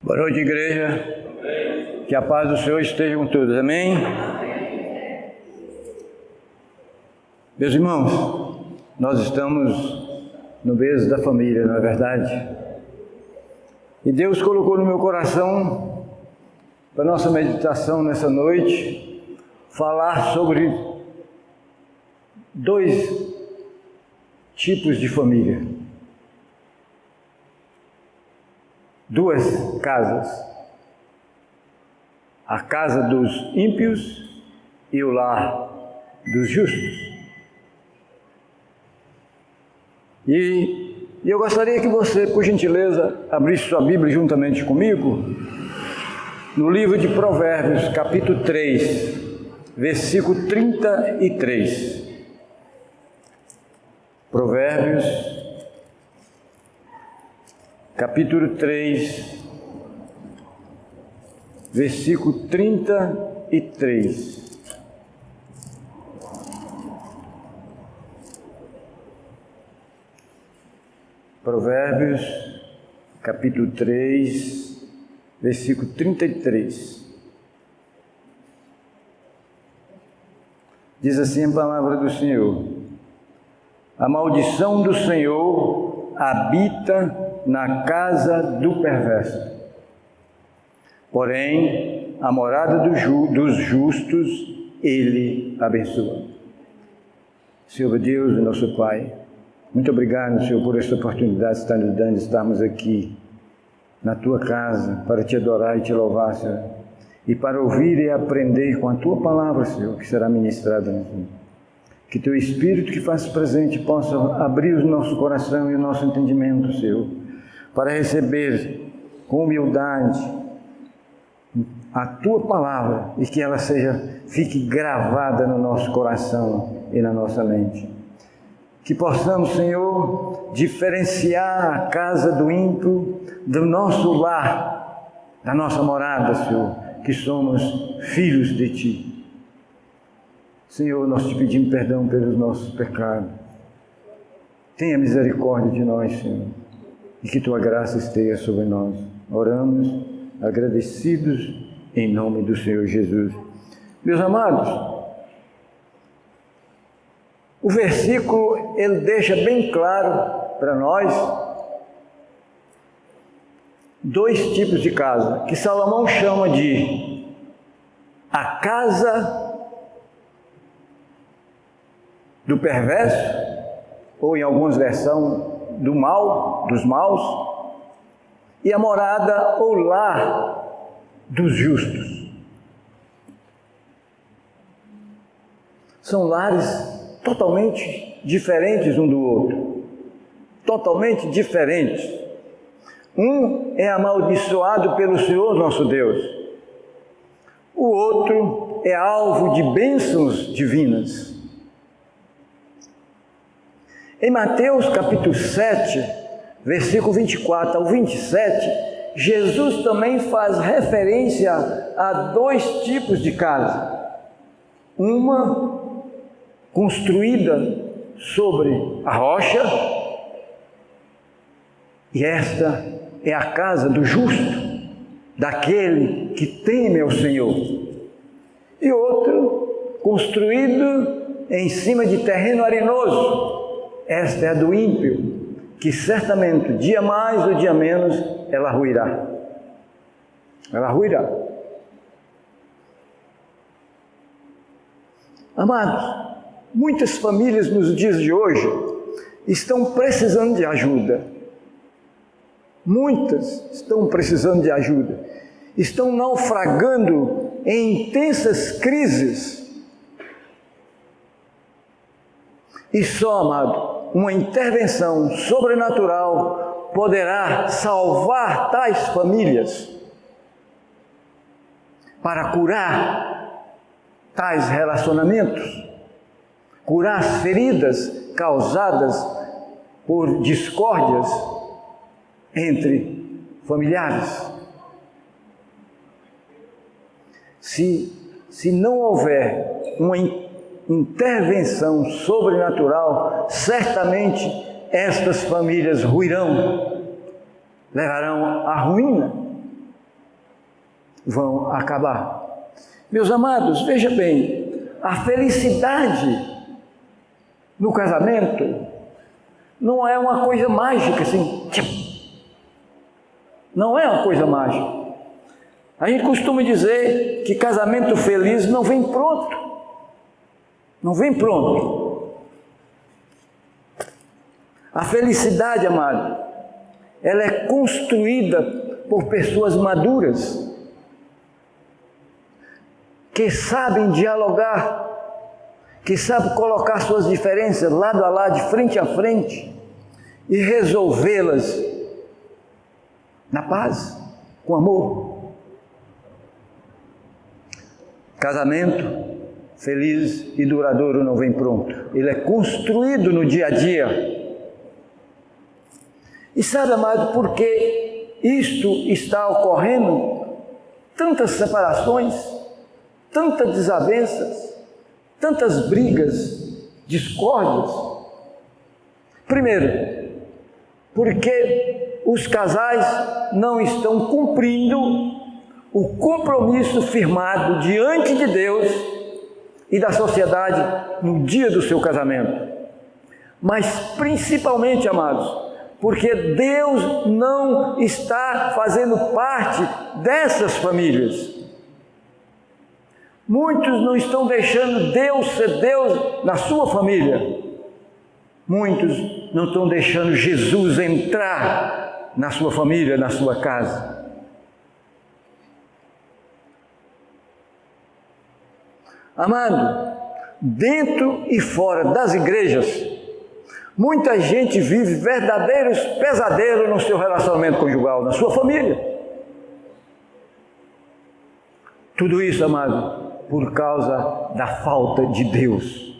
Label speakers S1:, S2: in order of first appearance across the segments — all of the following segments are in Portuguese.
S1: Boa noite, igreja. Que a paz do Senhor esteja com todos. Amém? Meus irmãos, nós estamos no mês da família, não é verdade? E Deus colocou no meu coração, para nossa meditação nessa noite, falar sobre dois tipos de família. Duas casas, a casa dos ímpios e o lar dos justos. E eu gostaria que você, por gentileza, abrisse sua Bíblia juntamente comigo, no livro de Provérbios, capítulo 3, versículo 33. Provérbios, capítulo 3, versículo 33. Provérbios, capítulo 3, versículo 33. Diz assim a palavra do Senhor: a maldição do Senhor habita na casa do perverso, porém a morada dos justos Ele abençoa. Senhor Deus, nosso Pai, muito obrigado, Senhor, por esta oportunidade que está nos dando de estarmos aqui na Tua casa para Te adorar e Te louvar, Senhor, e para ouvir e aprender com a Tua palavra, Senhor, que será ministrada nesse momento. Que Teu Espírito que faz presente possa abrir o nosso coração e o nosso entendimento, Senhor, para receber com humildade a Tua palavra e que ela fique gravada no nosso coração e na nossa mente. Que possamos, Senhor, diferenciar a casa do ímpio do nosso lar, da nossa morada, Senhor, que somos filhos de Ti. Senhor, nós Te pedimos perdão pelos nossos pecados. Tenha misericórdia de nós, Senhor, e que Tua graça esteja sobre nós. Oramos agradecidos em nome do Senhor Jesus. Meus amados, o versículo, ele deixa bem claro para nós dois tipos de casa, que Salomão chama de a casa do perverso, ou em algumas versões do mal, dos maus, e a morada ou lar dos justos. São lares totalmente diferentes um do outro, totalmente diferentes. Um é amaldiçoado pelo Senhor nosso Deus, o outro é alvo de bênçãos divinas. Em Mateus capítulo 7, versículo 24 ao 27, Jesus também faz referência a dois tipos de casa. Uma construída sobre a rocha, e esta é a casa do justo, daquele que teme ao Senhor. E outro construído em cima de terreno arenoso. Esta é a do ímpio, que certamente, dia mais ou dia menos, ela ruirá. Ela ruirá. Amados, muitas famílias nos dias de hoje estão precisando de ajuda. Muitas estão precisando de ajuda. Estão naufragando em intensas crises. E só, amado, uma intervenção sobrenatural poderá salvar tais famílias para curar tais relacionamentos, curar as feridas causadas por discórdias entre familiares. Se não houver uma intervenção sobrenatural, certamente estas famílias ruirão, levarão à ruína. vão acabar. Meus amados, veja bem, a felicidade no casamento não é uma coisa mágica assim, não é uma coisa mágica. A gente costuma dizer que casamento feliz não vem pronto, não vem pronto. A felicidade, amado, ela é construída por pessoas maduras, que sabem dialogar, que sabem colocar suas diferenças lado a lado, de frente a frente, e resolvê-las na paz, com amor. Casamento feliz e duradouro não vem pronto, ele é construído no dia a dia. E sabe, amado, por que isto está ocorrendo? Tantas separações, tantas desavenças, tantas brigas, discórdias. Primeiro, porque os casais não estão cumprindo o compromisso firmado diante de Deus e da sociedade no dia do seu casamento. Mas principalmente, amados, porque Deus não está fazendo parte dessas famílias. Muitos não estão deixando Deus ser Deus na sua família. Muitos não estão deixando Jesus entrar na sua família, na sua casa. Amado, dentro e fora das igrejas, muita gente vive verdadeiros pesadelos no seu relacionamento conjugal, na sua família. Tudo isso, amado, por causa da falta de Deus.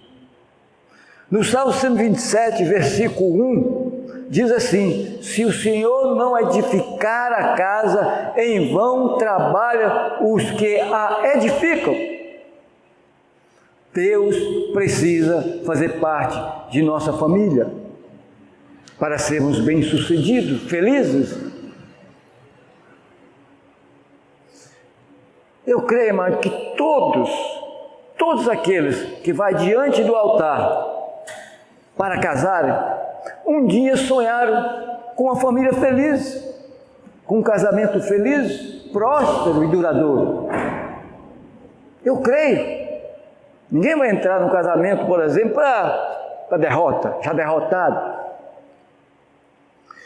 S1: No Salmo 127, versículo 1, diz assim: se o Senhor não edificar a casa, em vão trabalham os que a edificam. Deus precisa fazer parte de nossa família para sermos bem-sucedidos, felizes. Eu creio, irmão, que todos aqueles que vão diante do altar para casarem, um dia sonharam com uma família feliz, com um casamento feliz, próspero e duradouro. Eu creio. Ninguém vai entrar num casamento, por exemplo, para derrota, já derrotado.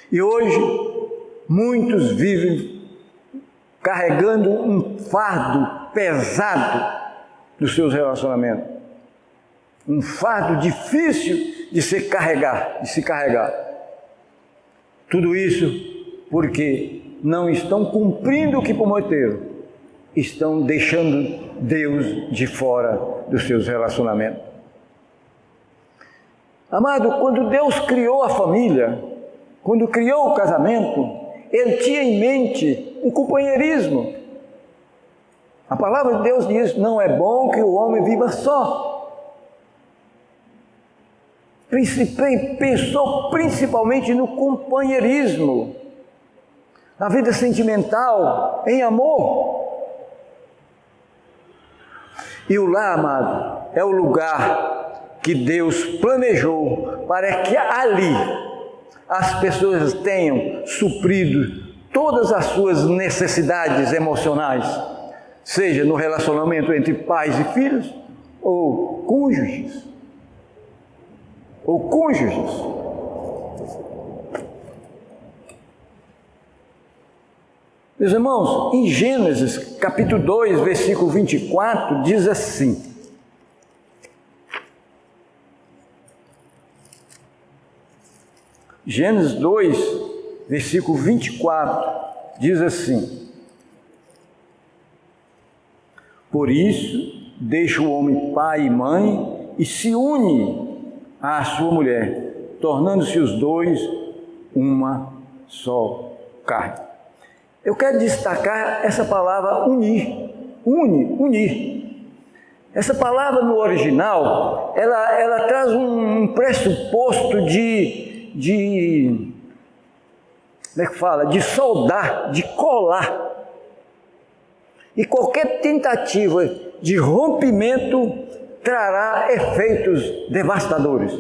S1: E hoje, muitos vivem carregando um fardo pesado nos seus relacionamentos. Um fardo difícil de se carregar. Tudo isso porque não estão cumprindo o que prometeram. Estão deixando Deus de fora dos seus relacionamentos. Amado, quando Deus criou a família, quando criou o casamento, Ele tinha em mente um companheirismo. A palavra de Deus diz: não é bom que o homem viva só. Pensou principalmente no companheirismo, na vida sentimental, em amor. E o lar, amado, é o lugar que Deus planejou para que ali as pessoas tenham suprido todas as suas necessidades emocionais, seja no relacionamento entre pais e filhos, ou cônjuges. Meus irmãos, em Gênesis capítulo 2, versículo 24, diz assim: Gênesis 2, versículo 24, diz assim: por isso, deixa o homem pai e mãe e se une à sua mulher, tornando-se os dois uma só carne. Eu quero destacar essa palavra unir. Essa palavra no original, ela traz um pressuposto de como é que fala? De soldar, de colar. E qualquer tentativa de rompimento trará efeitos devastadores.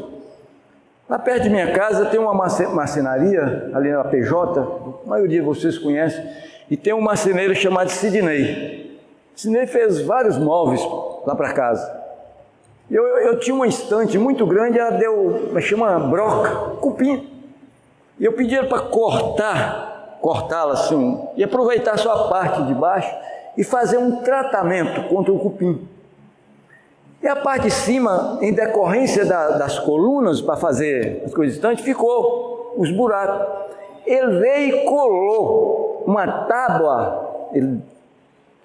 S1: Lá perto de minha casa tem uma marcenaria, ali na PJ, a maioria de vocês conhecem, e tem um marceneiro chamado Sidney. Sidney fez vários móveis lá para casa. Eu tinha uma estante muito grande, ela deu, chama broca, cupim. E eu pedi ela para cortá-la assim, e aproveitar só a parte de baixo e fazer um tratamento contra o cupim. E a parte de cima, em decorrência das colunas para fazer as coisas distantes, ficou os buracos. Ele veio e colou uma tábua, ele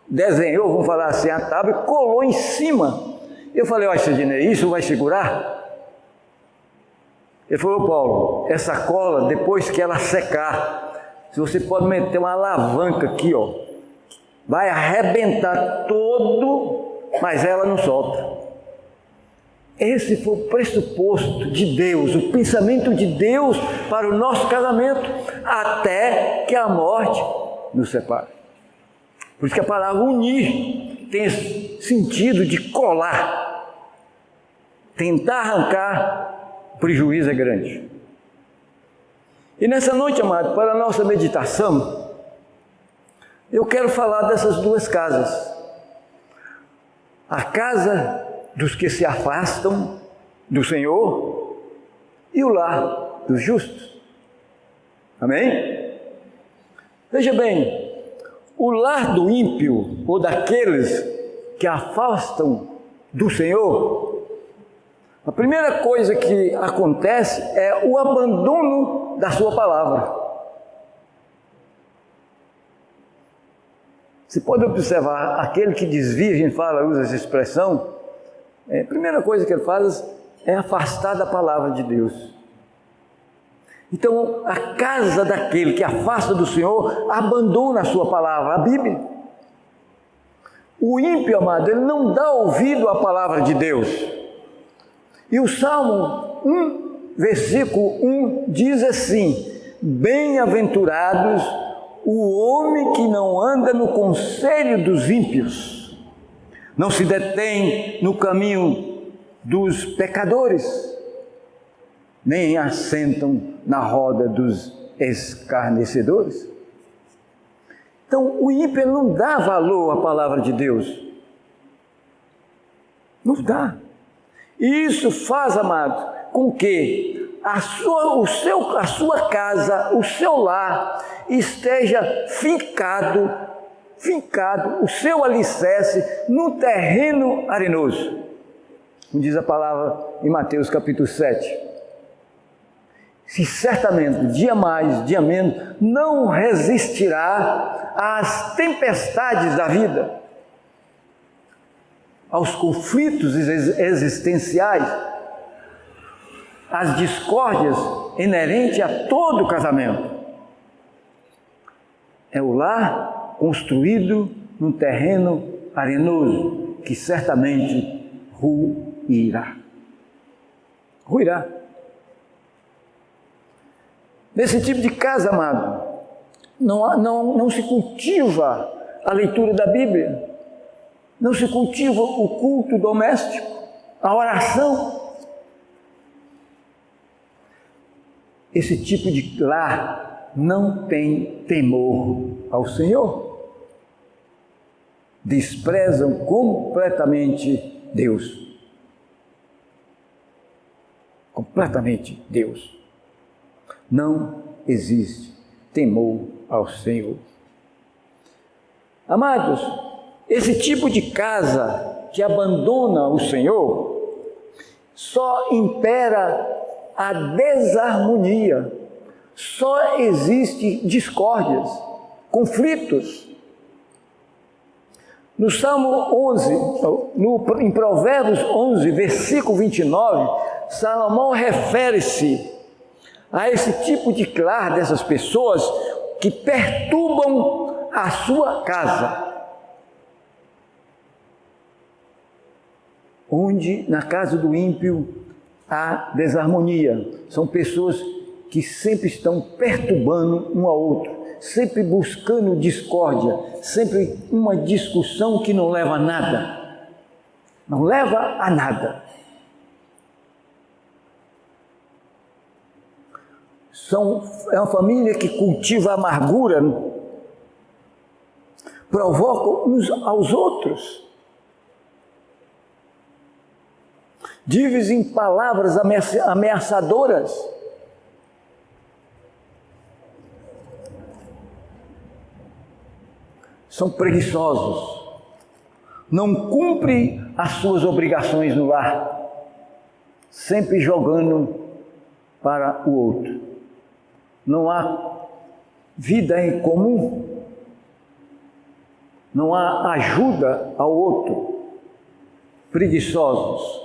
S1: desenhou, vamos falar assim, a tábua e colou em cima. Eu falei, olha, Sidney, isso vai segurar? Ele falou, Paulo, essa cola, depois que ela secar, se você pode meter uma alavanca aqui, ó, vai arrebentar todo, mas ela não solta. Esse foi o pressuposto de Deus, o pensamento de Deus para o nosso casamento, até que a morte nos separe. Por isso que a palavra unir tem esse sentido de colar, tentar arrancar, o prejuízo é grande. E nessa noite, amado, para a nossa meditação, eu quero falar dessas duas casas. A casa dos que se afastam do Senhor e o lar dos justos. Amém? Veja bem, o lar do ímpio ou daqueles que afastam do Senhor, a primeira coisa que acontece é o abandono da sua palavra. Você pode observar, aquele que desvia, a gente usa essa expressão, a primeira coisa que ele faz é afastar da palavra de Deus. Então, a casa daquele que afasta do Senhor, abandona a sua palavra, a Bíblia. O ímpio, amado, ele não dá ouvido à palavra de Deus. E o Salmo 1, versículo 1, diz assim, bem-aventurados o homem que não anda no conselho dos ímpios, não se detém no caminho dos pecadores, nem assentam na roda dos escarnecedores. Então, o ímpio não dá valor à palavra de Deus. Não dá. E isso faz, amado, com que a sua casa, o seu lar, esteja fincado, o seu alicerce, no terreno arenoso. Como diz a palavra em Mateus capítulo 7. Se certamente, dia mais, dia menos, não resistirá às tempestades da vida, aos conflitos existenciais, às discórdias inerentes a todo casamento. É o lar construído num terreno arenoso, que certamente ruirá. Ruirá. Nesse tipo de casa, amado, não se cultiva a leitura da Bíblia, não se cultiva o culto doméstico, a oração. Esse tipo de lar não tem temor ao Senhor. Desprezam completamente Deus. Completamente Deus. Não existe temor ao Senhor. Amados, esse tipo de casa que abandona o Senhor, só impera a desarmonia, só existe discórdias, conflitos. No Salmo 11, em Provérbios 11, versículo 29, Salomão refere-se a esse tipo de lar dessas pessoas que perturbam a sua casa. Onde na casa do ímpio há desarmonia. São pessoas que sempre estão perturbando um ao outro, sempre buscando discórdia, sempre uma discussão que não leva a nada. Não leva a nada. É uma família que cultiva amargura, provoca uns aos outros. Dizem palavras ameaçadoras. São preguiçosos. Não cumprem as suas obrigações no lar. Sempre jogando para o outro. Não há vida em comum. Não há ajuda ao outro. Preguiçosos.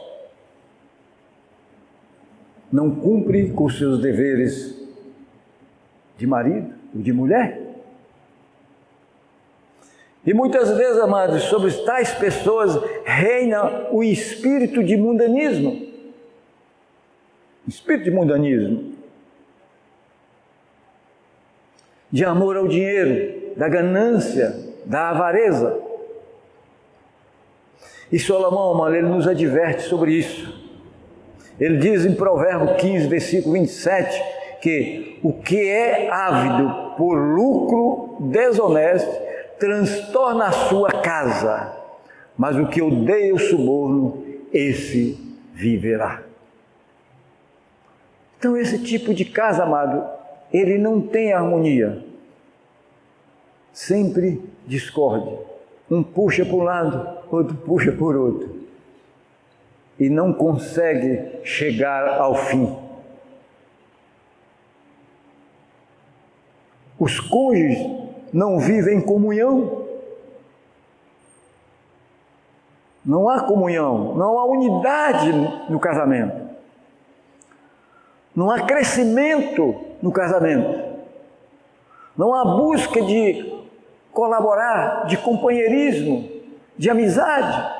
S1: Não cumpre com os seus deveres de marido ou de mulher. E muitas vezes, amados, sobre tais pessoas reina o espírito de mundanismo. Espírito de mundanismo. De amor ao dinheiro, da ganância, da avareza. E Salomão, amado, ele nos adverte sobre isso. Ele diz em Provérbios 15, versículo 27, que o que é ávido por lucro desonesto transtorna a sua casa, mas o que odeia o suborno, esse viverá. Então esse tipo de casa, amado, ele não tem harmonia. Sempre discorde. Um puxa para um lado, outro puxa por outro. E não consegue chegar ao fim. Os cônjuges não vivem em comunhão. Não há comunhão, não há unidade no casamento. Não há crescimento no casamento. Não há busca de colaborar, de companheirismo, de amizade.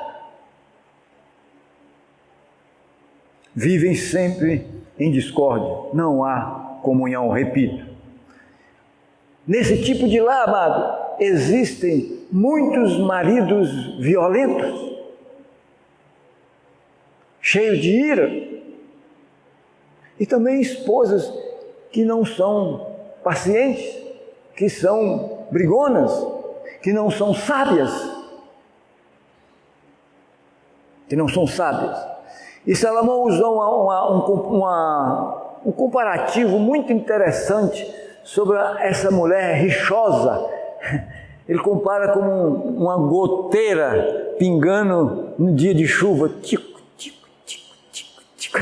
S1: Vivem sempre em discórdia. Não há comunhão, repito. Nesse tipo de lar, amado, existem muitos maridos violentos, cheios de ira. E também esposas que não são pacientes, que são brigonas, que não são sábias. E Salomão usou um comparativo muito interessante sobre essa mulher rixosa. Ele compara como uma goteira pingando no dia de chuva. Tico, tico, tico, tico, tico.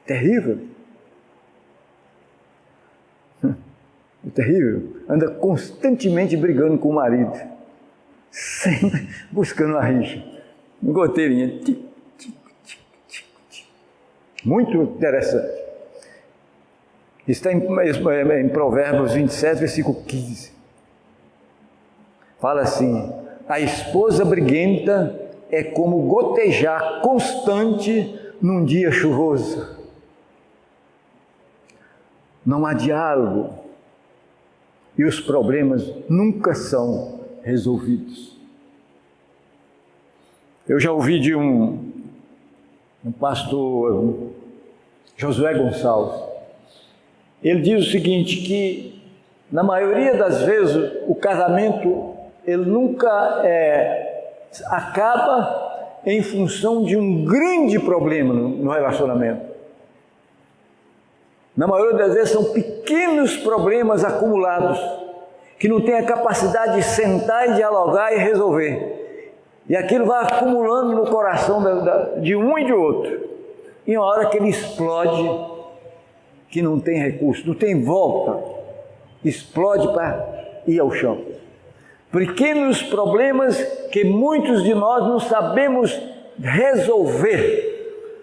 S1: Terrível. É terrível. Anda constantemente brigando com o marido. Sempre buscando a rixa. Goteirinha. Tico, tico, tico, tico, tico. Muito interessante. Está em Provérbios 27, versículo 15. Fala assim: a esposa briguenta é como gotejar constante num dia chuvoso. Não há diálogo e os problemas nunca são resolvidos. Eu já ouvi de um pastor, Josué Gonçalves. Ele diz o seguinte, que na maioria das vezes o casamento ele nunca acaba em função de um grande problema no relacionamento. Na maioria das vezes são pequenos problemas acumulados, que não têm a capacidade de sentar e dialogar e resolver. E aquilo vai acumulando no coração de um e de outro. E uma hora que ele explode, que não tem recurso, não tem volta, explode para ir ao chão. Pequenos problemas que muitos de nós não sabemos resolver.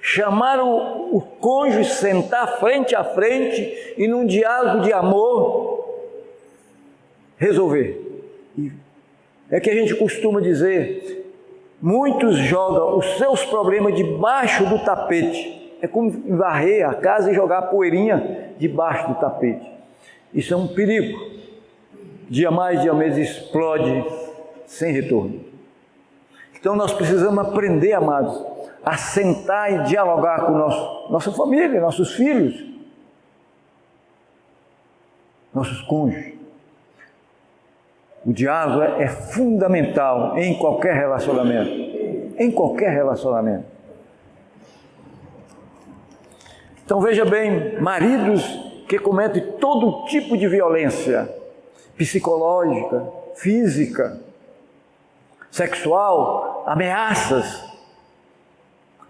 S1: Chamar o cônjuge, sentar frente a frente e num diálogo de amor, resolver. É que a gente costuma dizer, muitos jogam os seus problemas debaixo do tapete. É como varrer a casa e jogar a poeirinha debaixo do tapete. Isso é um perigo. Dia mais, dia menos explode sem retorno. Então nós precisamos aprender, amados, a sentar e dialogar com nossa família, nossos filhos, nossos cônjuges. O diálogo é fundamental em qualquer relacionamento. Em qualquer relacionamento. Então veja bem, maridos que cometem todo tipo de violência psicológica, física, sexual, ameaças,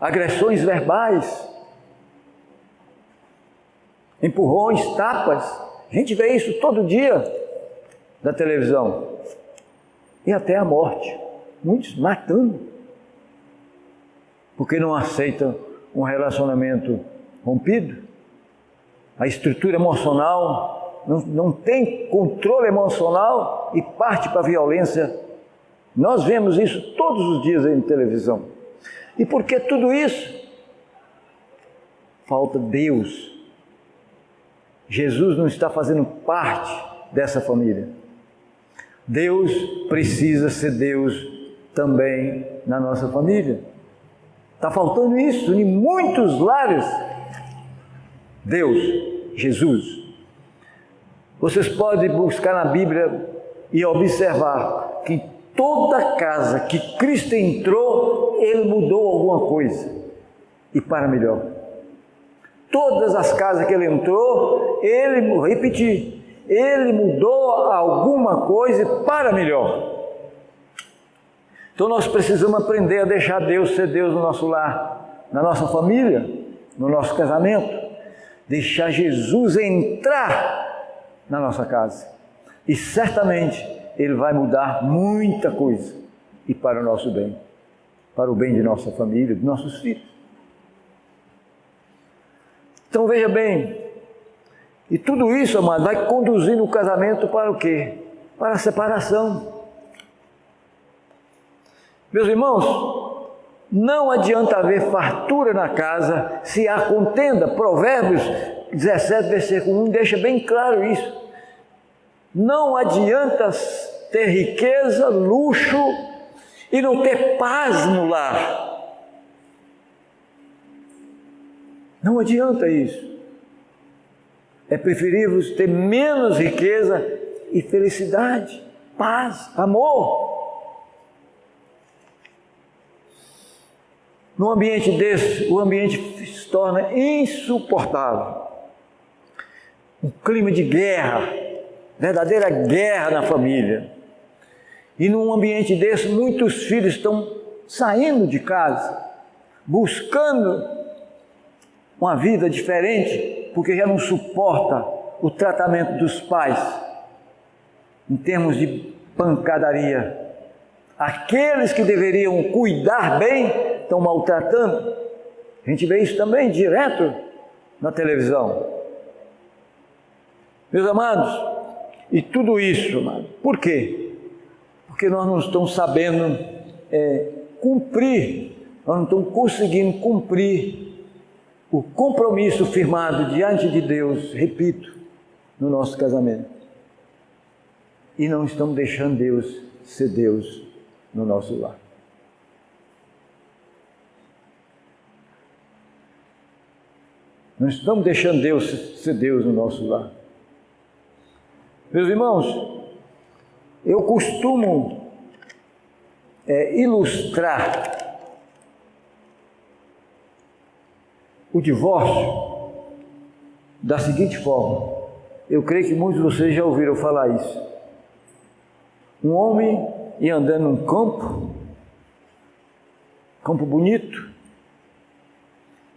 S1: agressões verbais, empurrões, tapas. A gente vê isso todo dia na televisão. E até a morte. Muitos matando. Porque não aceitam um relacionamento rompido. A estrutura emocional não tem controle emocional e parte para a violência. Nós vemos isso todos os dias aí na televisão. E por que tudo isso? Falta Deus. Jesus não está fazendo parte dessa família. Deus precisa ser Deus também na nossa família. Está faltando isso em muitos lares. Deus, Jesus. Vocês podem buscar na Bíblia e observar que em toda casa que Cristo entrou, Ele mudou alguma coisa. E para melhor. Todas as casas que Ele entrou, Ele mudou alguma coisa para melhor. Então nós precisamos aprender a deixar Deus ser Deus no nosso lar, na nossa família, no nosso casamento. Deixar Jesus entrar na nossa casa. E certamente Ele vai mudar muita coisa. E para o nosso bem. Para o bem de nossa família, de nossos filhos. Então veja bem. E tudo isso, amado, vai conduzindo o casamento para o quê? Para a separação. Meus irmãos, não adianta haver fartura na casa se há contenda. Provérbios 17, versículo 1 deixa bem claro isso. Não adianta ter riqueza, luxo e não ter paz no lar. Não adianta isso. É preferível ter menos riqueza e felicidade, paz, amor. Num ambiente desse, o ambiente se torna insuportável. Um clima de guerra, verdadeira guerra na família. E num ambiente desse, muitos filhos estão saindo de casa, buscando uma vida diferente, porque já não suporta o tratamento dos pais, em termos de pancadaria. Aqueles que deveriam cuidar bem, estão maltratando. A gente vê isso também direto na televisão. Meus amados, e tudo isso, amado, por quê? Porque nós não estamos sabendo cumprir, nós não estamos conseguindo cumprir o compromisso firmado diante de Deus, repito, no nosso casamento. E não estamos deixando Deus ser Deus no nosso lar. Não estamos deixando Deus ser Deus no nosso lar. Meus irmãos, eu costumo ilustrar o divórcio da seguinte forma. Eu creio que muitos de vocês já ouviram falar isso. Um homem ia andando num campo bonito,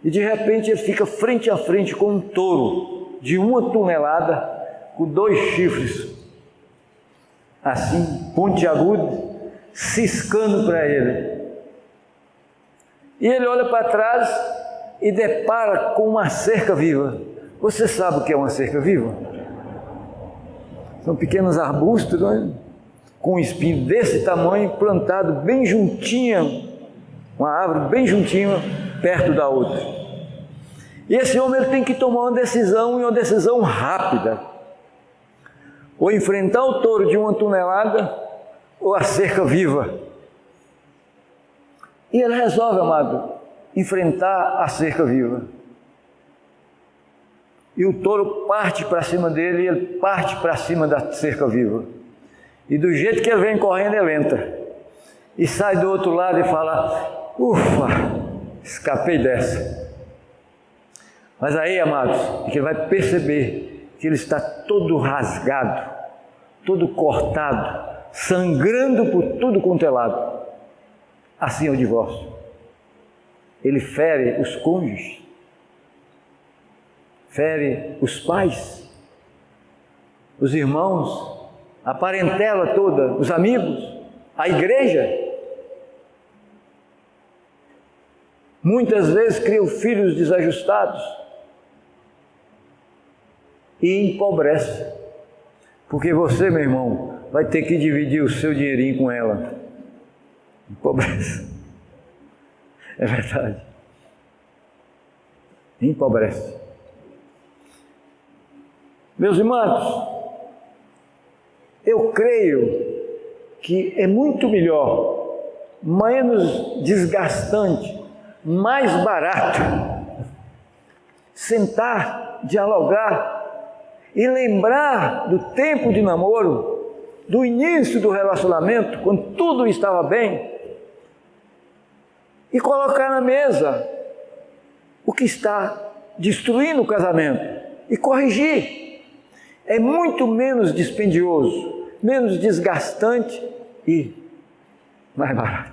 S1: e de repente ele fica frente a frente com um touro de 1 tonelada, com 2 chifres, assim, pontiagudo, ciscando para ele. E ele olha para trás e depara com uma cerca viva. Você sabe o que é uma cerca viva? São pequenos arbustos, não é? Com um espinho desse tamanho, plantado bem juntinho, uma árvore bem juntinha, perto da outra. E esse homem ele tem que tomar uma decisão, e uma decisão rápida. ou enfrentar o touro de 1 tonelada, ou a cerca viva. E ele resolve, amado, enfrentar a cerca viva. E o touro parte para cima dele, e ele parte para cima da cerca viva. E do jeito que ele vem correndo, ele entra. E sai do outro lado e fala: ufa, escapei dessa. Mas aí, amados, é que ele vai perceber que ele está todo rasgado, todo cortado, sangrando por tudo quanto é lado. Assim é o divórcio. Ele fere os cônjuges, fere os pais, os irmãos, a parentela toda, os amigos, a igreja. Muitas vezes cria filhos desajustados e empobrece, porque você, meu irmão, vai ter que dividir o seu dinheirinho com ela. Empobrece. É verdade. Empobrece. Meus irmãos, eu creio que é muito melhor, menos desgastante, mais barato, sentar, dialogar e lembrar do tempo de namoro, do início do relacionamento, quando tudo estava bem, e colocar na mesa o que está destruindo o casamento e corrigir. É muito menos dispendioso, menos desgastante e mais barato.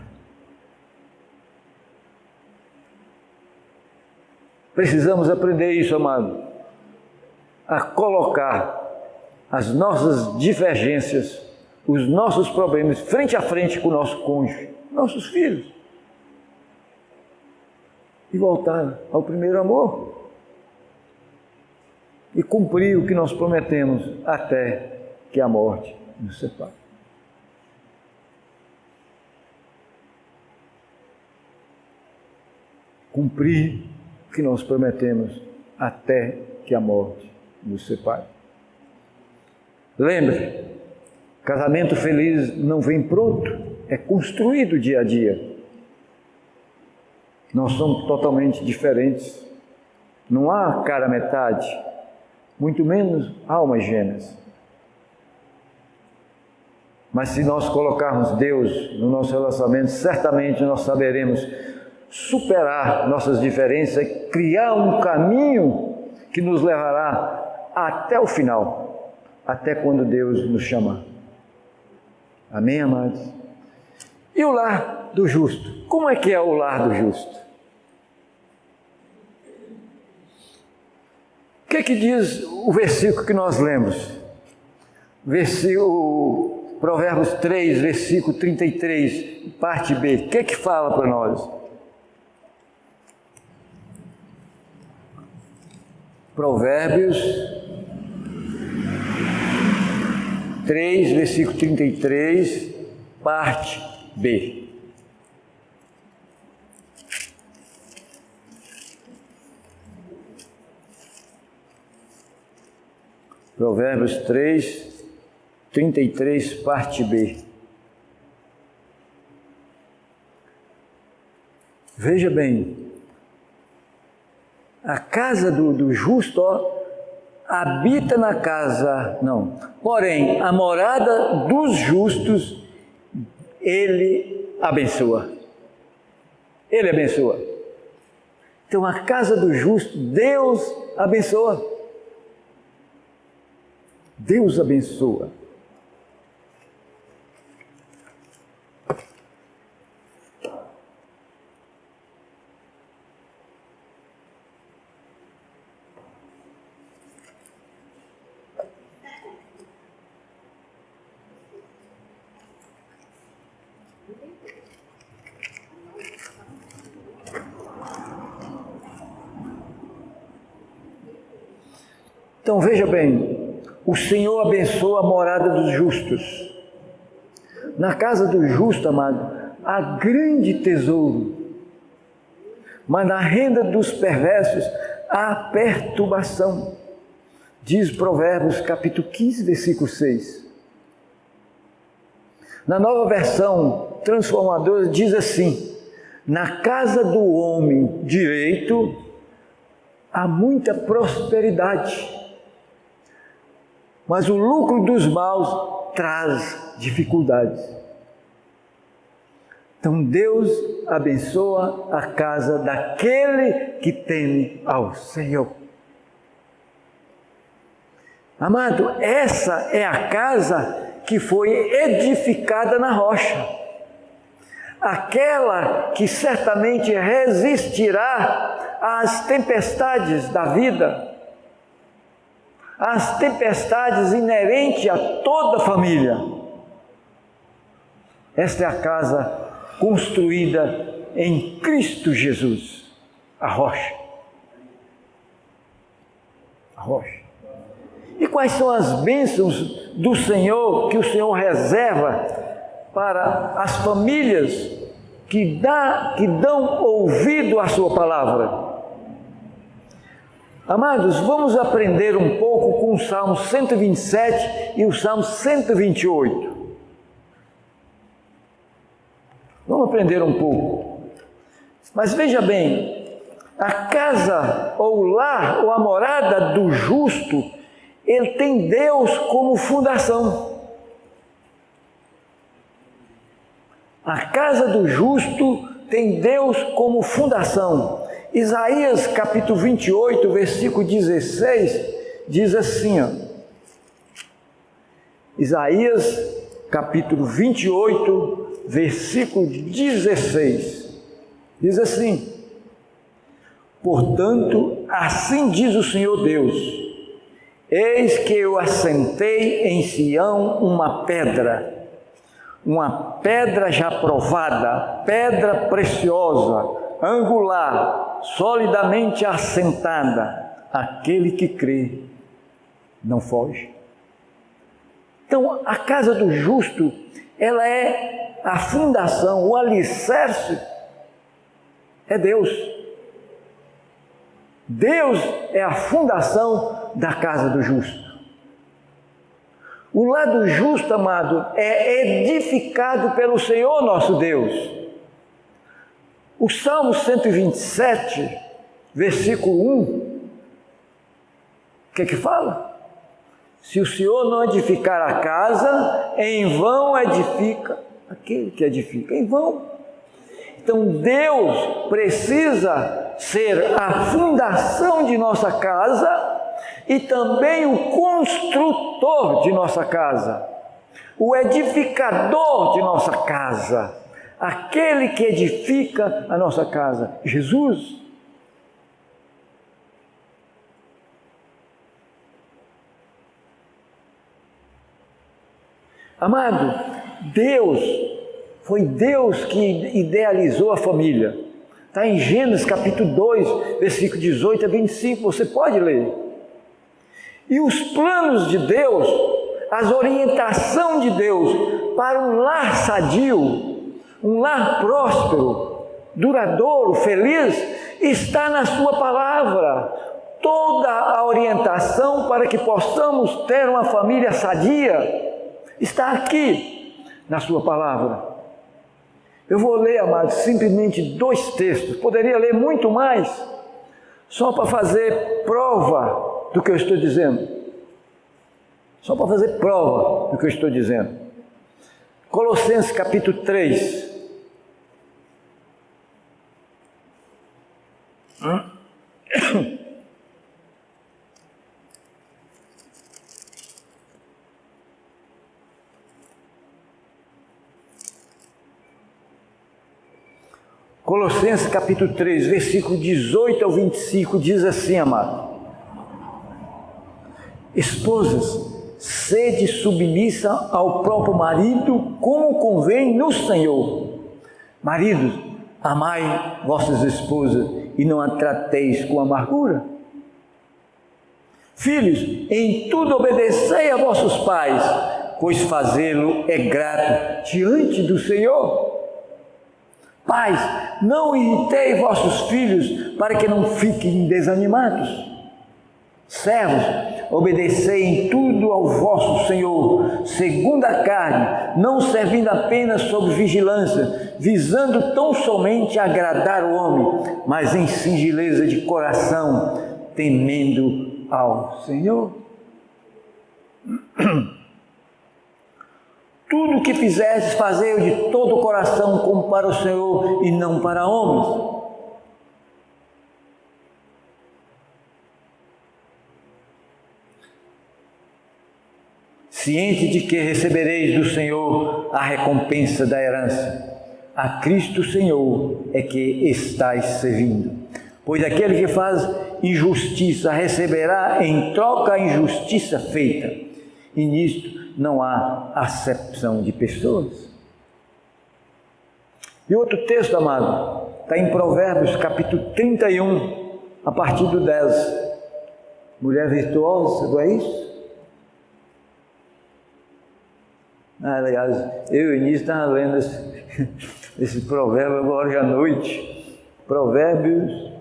S1: Precisamos aprender isso, amado, a colocar as nossas divergências, os nossos problemas frente a frente com o nosso cônjuge, nossos filhos, e voltar ao primeiro amor e cumprir o que nós prometemos até que a morte nos separe. Cumprir o que nós prometemos até que a morte nos separe. Lembre, casamento feliz não vem pronto, é construído dia a dia. Nós somos totalmente diferentes. Não há cara metade, muito menos almas gêmeas. Mas se nós colocarmos Deus no nosso relacionamento, certamente nós saberemos superar nossas diferenças e criar um caminho que nos levará até o final, até quando Deus nos chamar. Amém, amados? E o lar do justo? Como é que é o lar do justo? O que é que diz o versículo que nós lemos? Provérbios 3, versículo 33, parte B. O que é que fala para nós? Provérbios 3, versículo 33, parte B. Provérbios 3, 33, parte B. Veja bem, a casa do justo, habita na casa, não, porém, a morada dos justos, ele abençoa. Ele abençoa. Então, a casa do justo, Deus abençoa. Deus abençoa. Então veja bem, o Senhor abençoa a morada dos justos. Na casa do justo, amado, há grande tesouro, mas na renda dos perversos há perturbação. Diz Provérbios capítulo 15, versículo 6. Na nova versão transformadora diz assim: na casa do homem direito há muita prosperidade, mas o lucro dos maus traz dificuldades. Então Deus abençoa a casa daquele que teme ao Senhor. Amado, essa é a casa que foi edificada na rocha, aquela que certamente resistirá às tempestades da vida, às tempestades inerentes a toda a família. Esta é a casa construída em Cristo Jesus, a rocha. A rocha. E quais são as bênçãos do Senhor que o Senhor reserva para as famílias que dão ouvido à sua palavra? Amados, vamos aprender um pouco com o Salmo 127 e o Salmo 128. Vamos aprender um pouco. Mas veja bem, a casa ou o lar ou a morada do justo, ele tem Deus como fundação. A casa do justo tem Deus como fundação. Isaías capítulo 28, versículo 16, diz assim, ó. Isaías capítulo 28, versículo 16, diz assim: portanto, assim diz o Senhor Deus: eis que eu assentei em Sião uma pedra já provada, pedra preciosa, angular, solidamente assentada. Aquele que crê não foge. Então, a casa do justo, ela é a fundação, o alicerce é Deus. Deus é a fundação da casa do justo. O lado justo, amado, é edificado pelo Senhor nosso Deus. O Salmo 127, versículo 1, o que é que fala? Se o Senhor não edificar a casa, em vão edifica aquele que edifica, em vão. Então Deus precisa ser a fundação de nossa casa e também o construtor de nossa casa, o edificador de nossa casa, aquele que edifica a nossa casa, Jesus. Amado, foi Deus que idealizou a família. Está em Gênesis capítulo 2, versículo 18 a 25, você pode ler. E os planos de Deus, as orientações de Deus para um lar sadio, um lar próspero, duradouro, feliz, está na sua palavra. Toda a orientação para que possamos ter uma família sadia está aqui na sua palavra. Eu vou ler, amados, simplesmente 2 textos. Poderia ler muito mais, só para fazer prova do que eu estou dizendo. Só para fazer prova do que eu estou dizendo. Colossenses capítulo 3. Colossenses capítulo 3, versículo 18 ao 25, diz assim, amado: esposas, sede submissa ao próprio marido, como convém no Senhor. Maridos, amai vossas esposas e não a trateis com amargura. Filhos, em tudo obedecei a vossos pais, pois fazê-lo é grato diante do Senhor. Pais, não irritei vossos filhos para que não fiquem desanimados. Servos, obedecei em tudo ao vosso Senhor, segundo a carne, não servindo apenas sob vigilância, visando tão somente agradar o homem, mas em singeleza de coração, temendo ao Senhor. Tudo o que fizerdes, fazei-o de todo o coração, como para o Senhor e não para homens. Ciente de que recebereis do Senhor a recompensa da herança. A Cristo Senhor é que estáis servindo. Pois aquele que faz injustiça receberá em troca a injustiça feita. E nisto não há acepção de pessoas. E outro texto, amado, está em Provérbios, capítulo 31, a partir do 10. Mulher virtuosa, não é isso? Aliás, eu e Início estava lendo esse provérbio agora à noite. Provérbios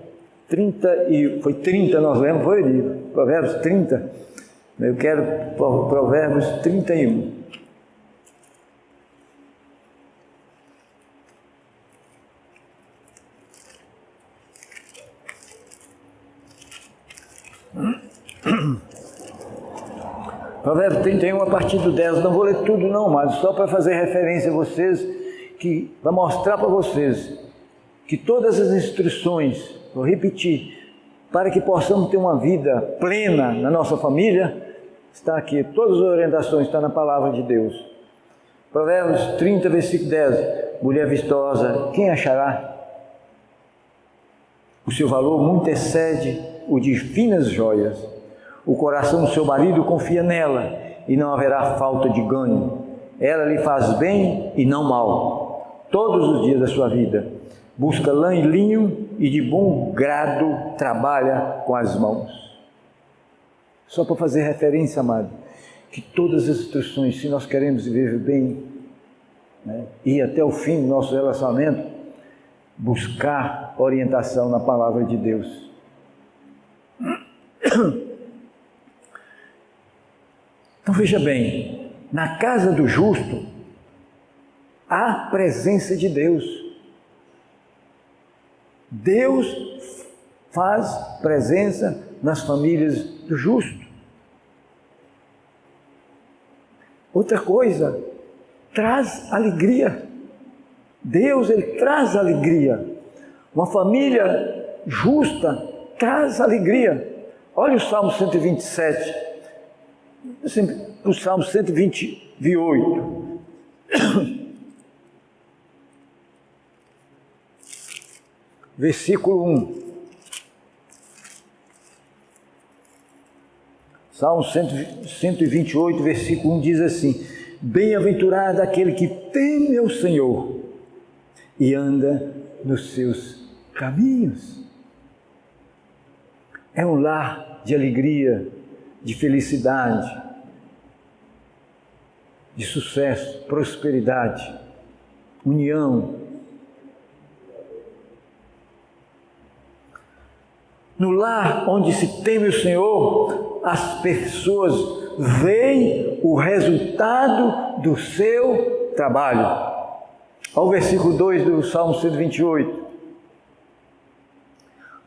S1: 30, foi 30 nós lemos, foi ali, Provérbios 30. Eu quero Provérbios 31. Provérbios 31, a partir do 10, não vou ler tudo não, mas só para fazer referência a vocês, para mostrar para vocês que todas as instruções, vou repetir, para que possamos ter uma vida plena na nossa família, está aqui, todas as orientações estão na palavra de Deus. Provérbios 30, versículo 10, mulher vistosa, quem achará? O seu valor muito excede o de finas joias. O coração do seu marido confia nela, e não haverá falta de ganho. Ela lhe faz bem e não mal, todos os dias da sua vida. Busca lã e linho, e de bom grado trabalha com as mãos. Só para fazer referência, amado, que todas as instruções, se nós queremos viver bem, né, e até o fim do nosso relacionamento, buscar orientação na palavra de Deus. Então veja bem, na casa do justo há presença de Deus. Deus faz presença nas famílias do justo. Outra coisa, traz alegria. Deus, Ele traz alegria. Uma família justa traz alegria. Olha o Salmo 127. O Salmo 128. Versículo 1. Salmo 128, versículo 1 diz assim: bem-aventurado aquele que teme ao Senhor e anda nos seus caminhos. É um lar de alegria, de felicidade, de sucesso, prosperidade, união. No lar onde se teme o Senhor, as pessoas veem o resultado do seu trabalho. Olha o versículo 2 do Salmo 128.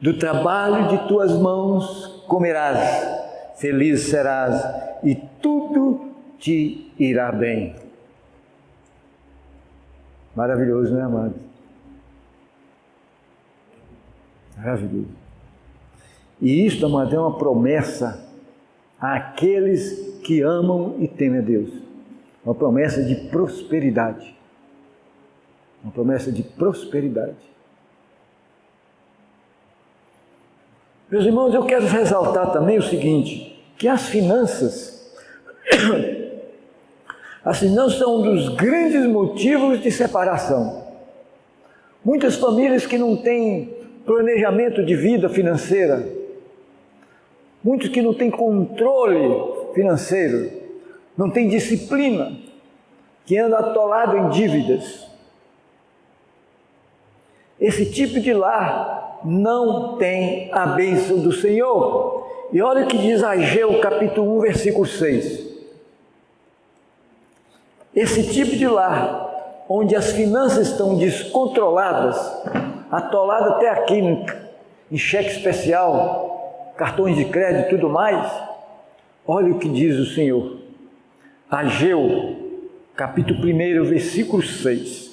S1: Do trabalho de tuas mãos comerás, feliz serás, e tudo te irá bem. Maravilhoso, não é, amado? Maravilhoso. E isto, amado, é uma promessa àqueles que amam e temem a Deus. Uma promessa de prosperidade. Uma promessa de prosperidade. Meus irmãos, eu quero ressaltar também o seguinte, que as finanças são um dos grandes motivos de separação. Muitas famílias que não têm planejamento de vida financeira, muitos que não têm controle financeiro, não têm disciplina, que andam atolado em dívidas. Esse tipo de lar não tem a bênção do Senhor. E olha o que diz Ageu, capítulo 1, versículo 6. Esse tipo de lar, onde as finanças estão descontroladas, atoladas até aqui em cheque especial, cartões de crédito e tudo mais, olha o que diz o Senhor. Ageu, capítulo 1, versículo 6.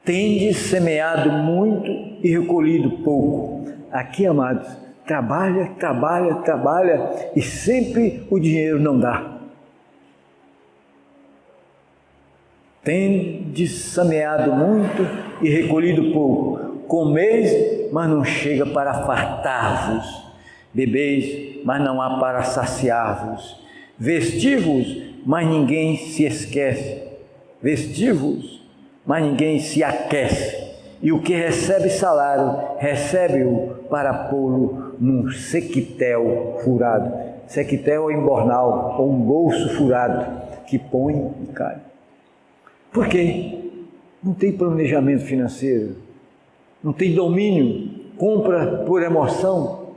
S1: Tendes semeado muito e recolhido pouco. Aqui, amados, trabalha e sempre o dinheiro não dá. Tendes semeado muito e recolhido pouco. Comeis, mas não chega para fartar-vos. Bebeis, mas não há para saciar-vos. Vestivos, mas ninguém se esquece. Vestivos, mas ninguém se aquece. E o que recebe salário, recebe-o para pô-lo num sequitel furado. Sequitel é embornal, ou um bolso furado, que põe e cai. Por quê? Não tem planejamento financeiro, não tem domínio, compra por emoção,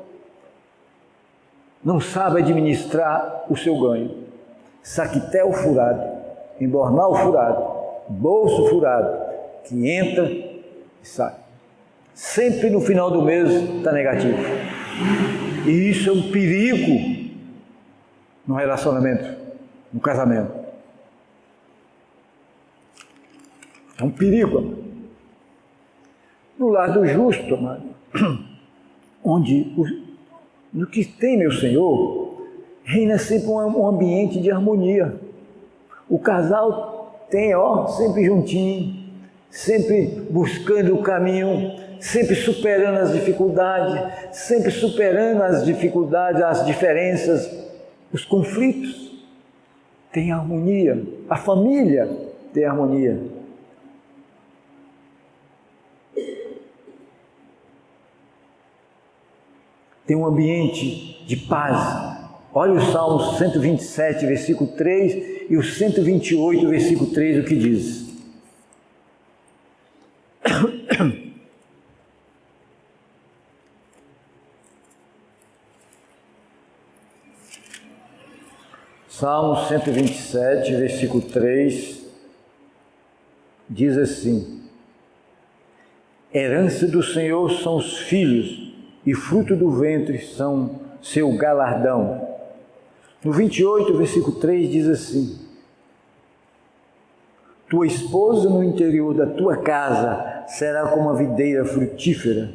S1: não sabe administrar o seu ganho. Saquitel furado, embornal furado, bolso furado, que entra e sai. Sempre no final do mês está negativo. E isso é um perigo no relacionamento, no casamento. É um perigo, amado. No lar do justo, amado, onde no que tem meu Senhor, reina sempre um ambiente de harmonia. O casal tem, sempre juntinho, sempre buscando o caminho, sempre superando as dificuldades, as diferenças, os conflitos. Tem harmonia, a família tem harmonia. Tem um ambiente de paz. Olha o Salmo 127, versículo 3 e o 128, versículo 3, o que diz. Salmo 127, versículo 3, diz assim: herança do Senhor são os filhos, e fruto do ventre são seu galardão. No 28, versículo 3, diz assim: tua esposa no interior da tua casa será como a videira frutífera,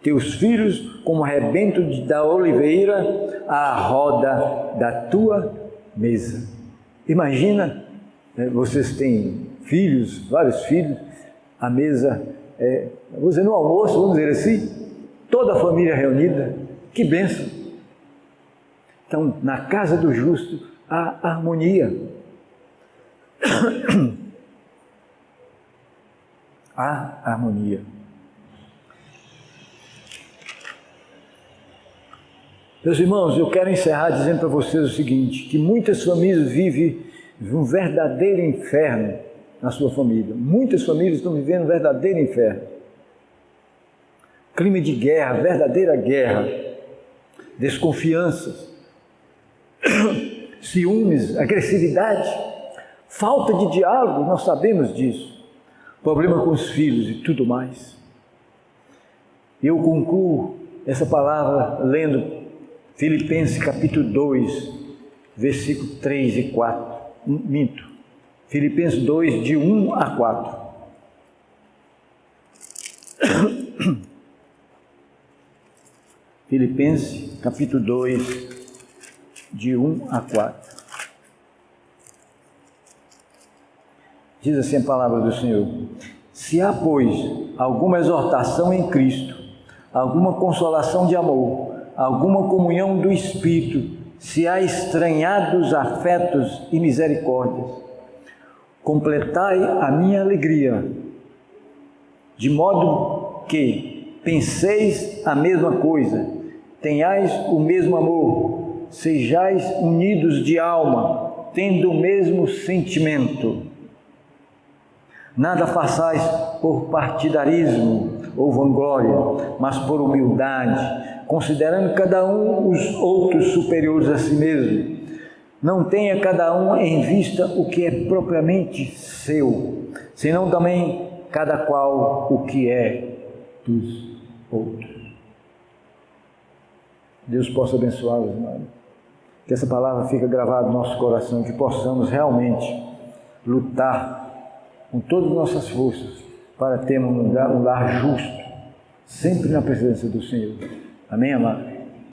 S1: teus filhos como o rebento da oliveira à roda da tua mesa. Imagina, vocês têm filhos, vários filhos, a mesa, você no almoço, vamos dizer assim, toda a família reunida, que bênção! Então, na casa do justo, há harmonia. Há harmonia. Meus irmãos, eu quero encerrar dizendo para vocês o seguinte, que muitas famílias vivem um verdadeiro inferno na sua família. Muitas famílias estão vivendo um verdadeiro inferno. Clima de guerra, verdadeira guerra, desconfianças, ciúmes, agressividade, falta de diálogo, nós sabemos disso, problema com os filhos e tudo mais. Eu concluo essa palavra lendo Filipenses capítulo 2, versículo 3 e 4, Filipenses 2, de 1 a 4. Filipenses, capítulo 2, de 1 a 4. Diz assim a palavra do Senhor: se há, pois, alguma exortação em Cristo, alguma consolação de amor, alguma comunhão do Espírito, se há estranhados afetos e misericórdias, completai a minha alegria, de modo que penseis a mesma coisa, tenhais o mesmo amor, sejais unidos de alma, tendo o mesmo sentimento. Nada façais por partidarismo ou vanglória, mas por humildade, considerando cada um os outros superiores a si mesmo. Não tenha cada um em vista o que é propriamente seu, senão também cada qual o que é dos outros. Deus possa abençoá-los, irmãos. Que essa palavra fique gravada no nosso coração, que possamos realmente lutar com todas as nossas forças para termos um lar justo, sempre na presença do Senhor. Amém, amado?